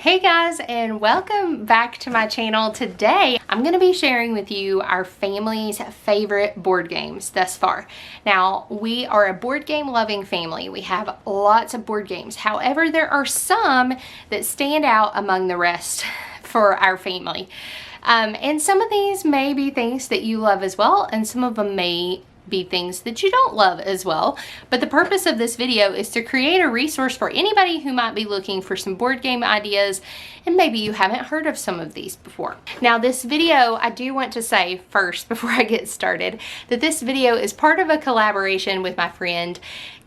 Hey guys, and welcome back to my channel. Today I'm going to be sharing with you our family's favorite board games thus far. Now, we are a board game loving family. We have lots of board games. However, there are some that stand out among the rest for our family. And some of these may be things that you love as well, and some of them may be things that you don't love as well. But the purpose of this video is to create a resource for anybody who might be looking for some board game ideas, and maybe you haven't heard of some of these before. Now, this video, I do want to say first before I get started that this video is part of a collaboration with my friend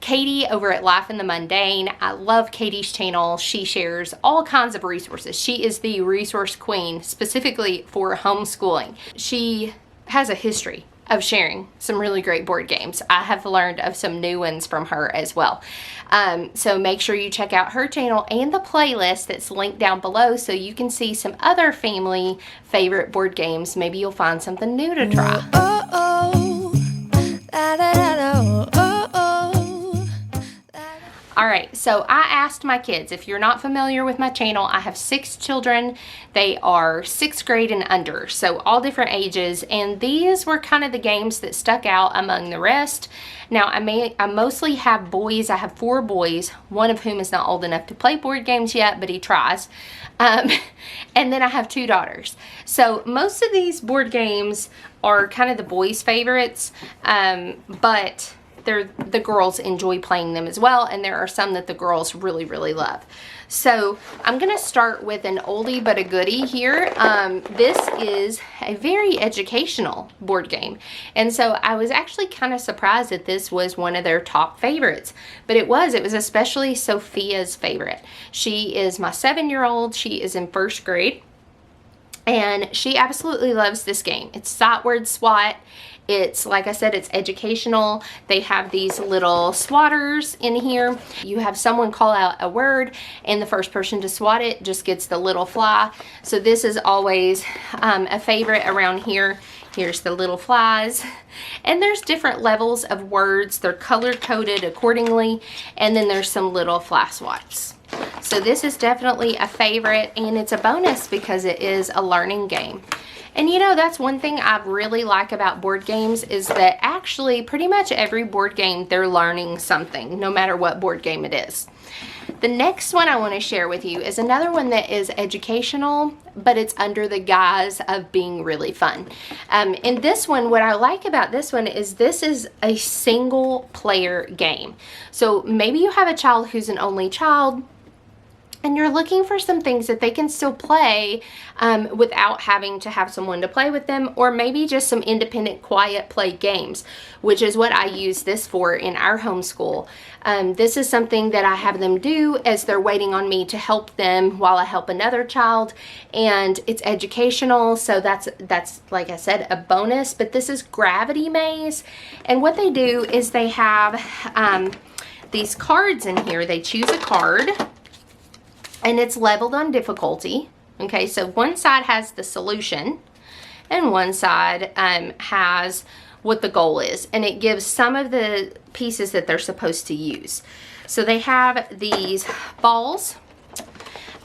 Katie over at Life in the Mundane. I love Katie's channel. She shares all kinds of resources. She is the resource queen specifically for homeschooling. She has a history of sharing some really great board games. I have learned of some new ones from her as well. So make sure you check out her channel and the playlist that's linked down below so you can see some other family favorite board games. Maybe you'll find something new to try. Alright, so I asked my kids, if you're not familiar with my channel, I have 6 children. They are 6th grade and under, so all different ages, and these were kind of the games that stuck out among the rest. Now, I mostly have boys. I have 4 boys, one of whom is not old enough to play board games yet, but he tries. And then I have 2 daughters. So most of these board games are kind of the boys' favorites, but the girls enjoy playing them as well, and there are some that the girls really love. So I'm gonna start with an oldie but a goodie here. This is a very educational board game, and so I was actually kind of surprised that this was one of their top favorites, but it was especially Sophia's favorite. She is my 7-year-old. She is in 1st grade, and she absolutely loves this game. It's Sight Word Swat. It's, like I said, it's educational. They have these little swatters in here. You have someone call out a word, and the first person to swat it just gets the little fly. So this is always a favorite around here. Here's the little flies. And there's different levels of words. They're color-coded accordingly. And then there's some little fly swats. So this is definitely a favorite, and it's a bonus because it is a learning game. And you know, that's one thing I really like about board games is that actually pretty much every board game they're learning something, no matter what board game it is. The next one I want to share with you is another one that is educational, but it's under the guise of being really fun. And this one, what I like about this one is this is a single player game. So maybe you have a child who's an only child, and you're looking for some things that they can still play without having to have someone to play with them, or maybe just some independent quiet play games, which is what I use this for in our homeschool. This is something that I have them do as they're waiting on me to help them while I help another child, and it's educational, so that's like I said, a bonus. But this is Gravity Maze, and what they do is they have these cards in here. They choose a card, and it's leveled on difficulty. Okay, so one side has the solution, and one side has what the goal is, and it gives some of the pieces that they're supposed to use. So they have these balls,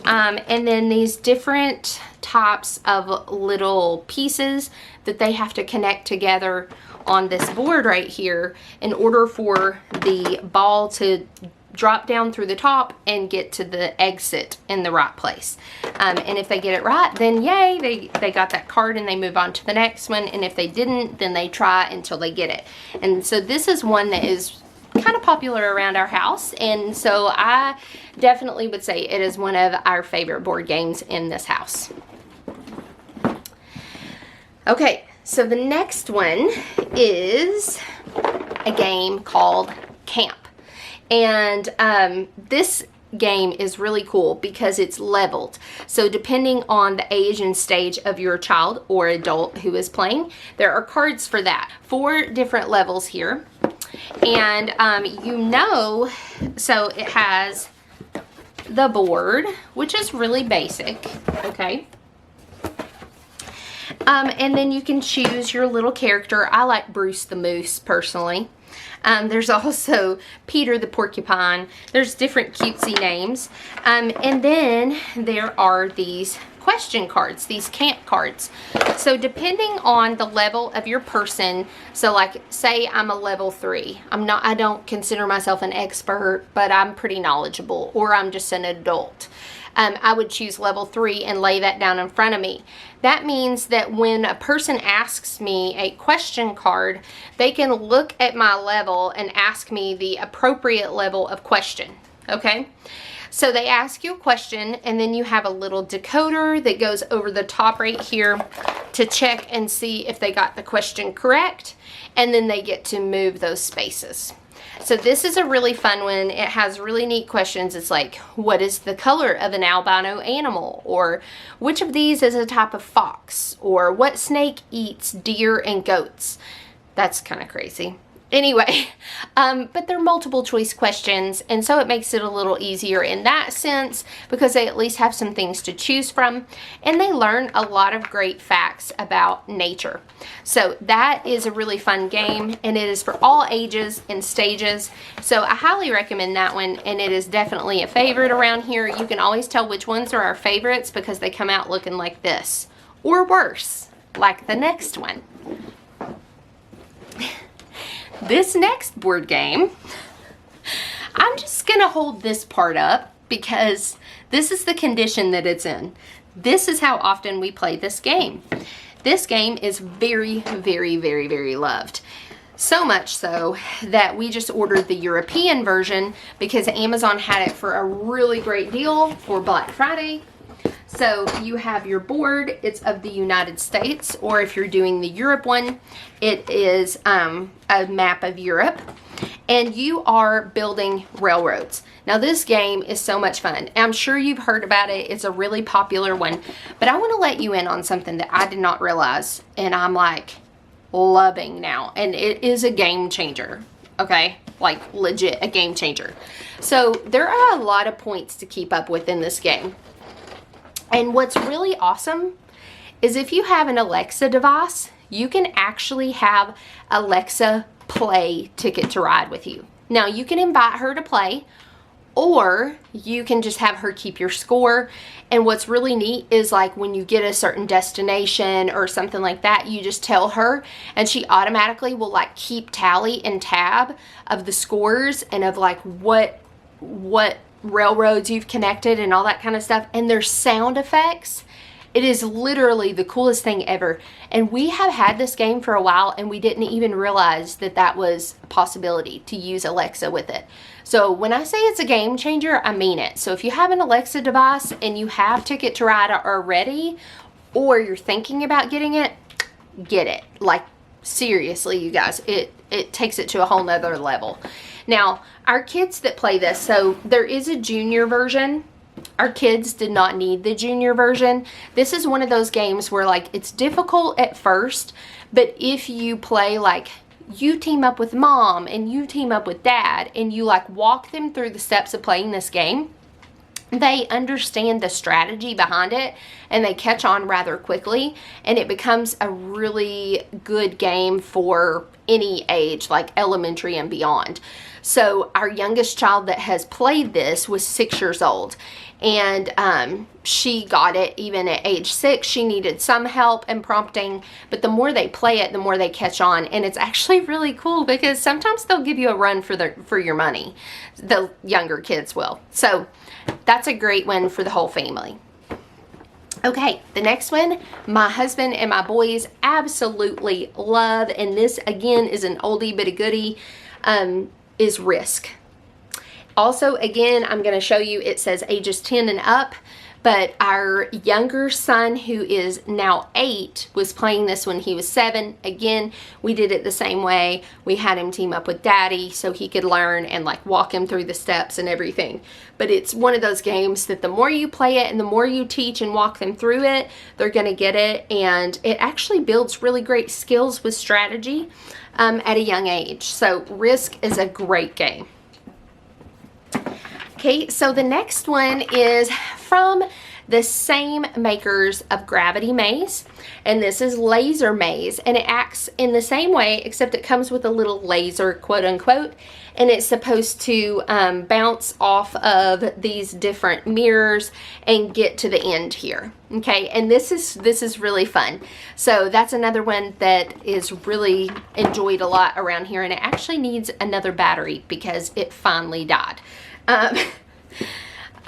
and then these different types of little pieces that they have to connect together on this board right here in order for the ball to drop down through the top and get to the exit in the right place. And if they get it right, then yay, they got that card and they move on to the next one. And if they didn't, then they try until they get it. And so this is one that is kind of popular around our house, and so I definitely would say it is one of our favorite board games in this house. Okay, so the next one is a game called Camp. And this game is really cool because it's leveled. So depending on the age and stage of your child or adult who is playing, there are cards for that. 4 different levels here. And so it has the board, which is really basic, okay? And then you can choose your little character. I like Bruce the Moose personally. There's also Peter the porcupine. There's different cutesy names. And then there are these question cards, these camp cards. So depending on the level of your person, so like say I'm a level 3. I don't consider myself an expert, but I'm pretty knowledgeable, or I'm just an adult. I would choose level 3 and lay that down in front of me. That means that when a person asks me a question card, they can look at my level and ask me the appropriate level of question, okay? So they ask you a question, and then you have a little decoder that goes over the top right here to check and see if they got the question correct, and then they get to move those spaces. So this is a really fun one. It has really neat questions. It's like, what is the color of an albino animal? Or which of these is a type of fox? Or what snake eats deer and goats? That's kind of crazy. Anyway, but they're multiple choice questions, and so it makes it a little easier in that sense because they at least have some things to choose from, and they learn a lot of great facts about nature. So that is a really fun game, and it is for all ages and stages. So I highly recommend that one, and it is definitely a favorite around here. You can always tell which ones are our favorites because they come out looking like this, or worse, like the next one. This next board game, I'm just going to hold this part up because this is the condition that it's in. This is how often we play this game. This game is very, very, very, very loved. So much so that we just ordered the European version because Amazon had it for a really great deal for Black Friday. So you have your board, it's of the United States, or if you're doing the Europe one, it is a map of Europe, and you are building railroads. Now this game is so much fun. I'm sure you've heard about it. It's a really popular one, but I want to let you in on something that I did not realize, and I'm like loving now, and it is a game changer. Okay, like legit a game changer. So there are a lot of points to keep up with in this game. And what's really awesome is if you have an Alexa device, you can actually have Alexa play Ticket to Ride with you. Now, you can invite her to play, or you can just have her keep your score. And what's really neat is like when you get a certain destination or something like that, you just tell her and she automatically will like keep tally and tab of the scores and of like what railroads you've connected and all that kind of stuff. And there's sound effects. It is literally the coolest thing ever. And we have had this game for a while and we didn't even realize that that was a possibility to use Alexa with it. So when I say it's a game changer, I mean it. So if you have an Alexa device and you have Ticket to Ride already, or you're thinking about getting it, get it. Like seriously, you guys, it takes it to a whole nother level. Now, our kids that play this, so there is a junior version. Our kids did not need the junior version. This is one of those games where like it's difficult at first, but if you play like you team up with mom and you team up with dad and you like walk them through the steps of playing this game, they understand the strategy behind it and they catch on rather quickly, and it becomes a really good game for any age, like elementary and beyond. So our youngest child that has played this was 6 years old, and she got it even at age 6. She needed some help and prompting, but the more they play it, the more they catch on. And it's actually really cool because sometimes they'll give you a run for your money. The younger kids will. So that's a great one for the whole family. Okay, the next one, my husband and my boys absolutely love, and this again is an oldie but a goodie, is Risk. Also, again, I'm going to show you, it says ages 10 and up, but our younger son, who is now 8, was playing this when he was 7. Again, we did it the same way. We had him team up with daddy so he could learn and like walk him through the steps and everything. But it's one of those games that the more you play it and the more you teach and walk them through it, they're going to get it. And it actually builds really great skills with strategy at a young age. So Risk is a great game. Okay, so the next one is from the same makers of Gravity Maze, and this is Laser Maze, and it acts in the same way, except it comes with a little laser, quote unquote, and it's supposed to bounce off of these different mirrors and get to the end here. Okay, and this is really fun. So that's another one that is really enjoyed a lot around here, and it actually needs another battery because it finally died.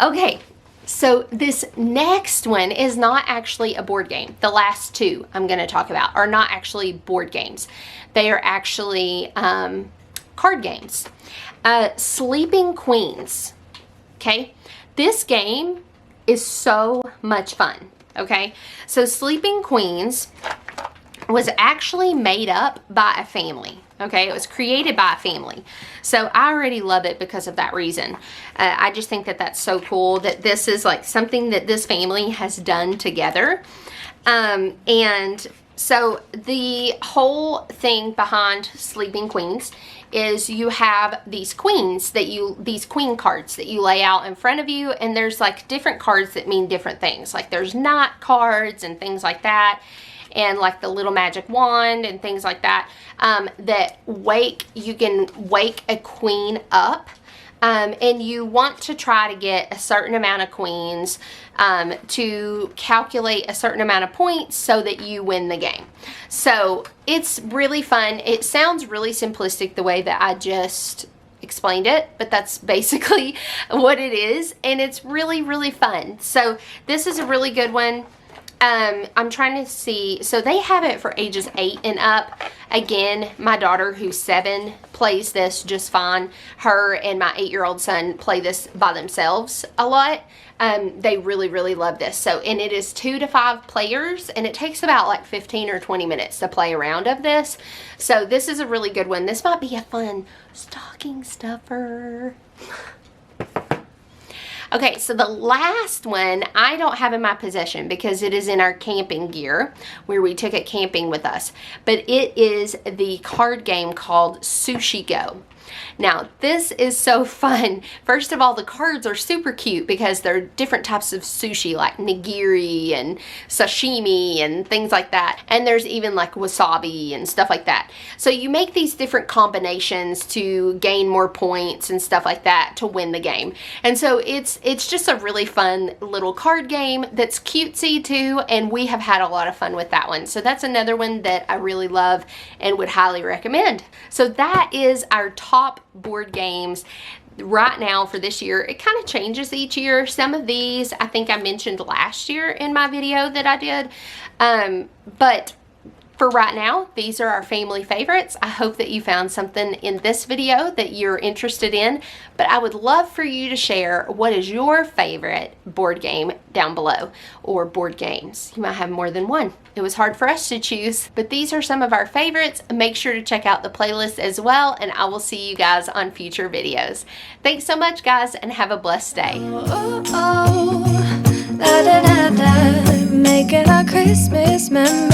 Okay, so this next one is not actually a board game. The last two I'm going to talk about are not actually board games. They are actually card games. Sleeping Queens. Okay, this game is so much fun. Okay, so Sleeping Queens was actually made up by a family. Okay, it was created by a family. So I already love it because of that reason. I just think that that's so cool that this is like something that this family has done together. And so the whole thing behind Sleeping Queens is you have these queens these queen cards that you lay out in front of you, and there's like different cards that mean different things. Like there's knot cards and things like that, and like the little magic wand and things like that, you can wake a queen up, and you want to try to get a certain amount of queens to calculate a certain amount of points so that you win the game. So it's really fun. It sounds really simplistic the way that I just explained it, but that's basically what it is, and it's really, really fun. So this is a really good one. I'm trying to see, so they have it for ages 8 and up. Again, my daughter, who's 7, plays this just fine. Her and my 8-year-old son play this by themselves a lot. They really, really love this. So, and it is 2 to 5 players, and it takes about like 15 or 20 minutes to play a round of this. So this is a really good one. This might be a fun stocking stuffer. Okay, so the last one I don't have in my possession because it is in our camping gear where we took it camping with us. But it is the card game called Sushi Go. Now, this is so fun. First of all, the cards are super cute because they're different types of sushi, like nigiri and sashimi and things like that. And there's even like wasabi and stuff like that. So you make these different combinations to gain more points and stuff like that to win the game. And so it's just a really fun little card game that's cutesy too, and we have had a lot of fun with that one. So that's another one that I really love and would highly recommend. So that is our top board games right now for this year. It kind of changes each year. Some of these I think I mentioned last year in my video that I did, but for right now, these are our family favorites. I hope that you found something in this video that you're interested in, but I would love for you to share what is your favorite board game down below, or board games. You might have more than one. It was hard for us to choose, but these are some of our favorites. Make sure to check out the playlist as well, and I will see you guys on future videos. Thanks so much, guys, and have a blessed day. Making our Christmas memories.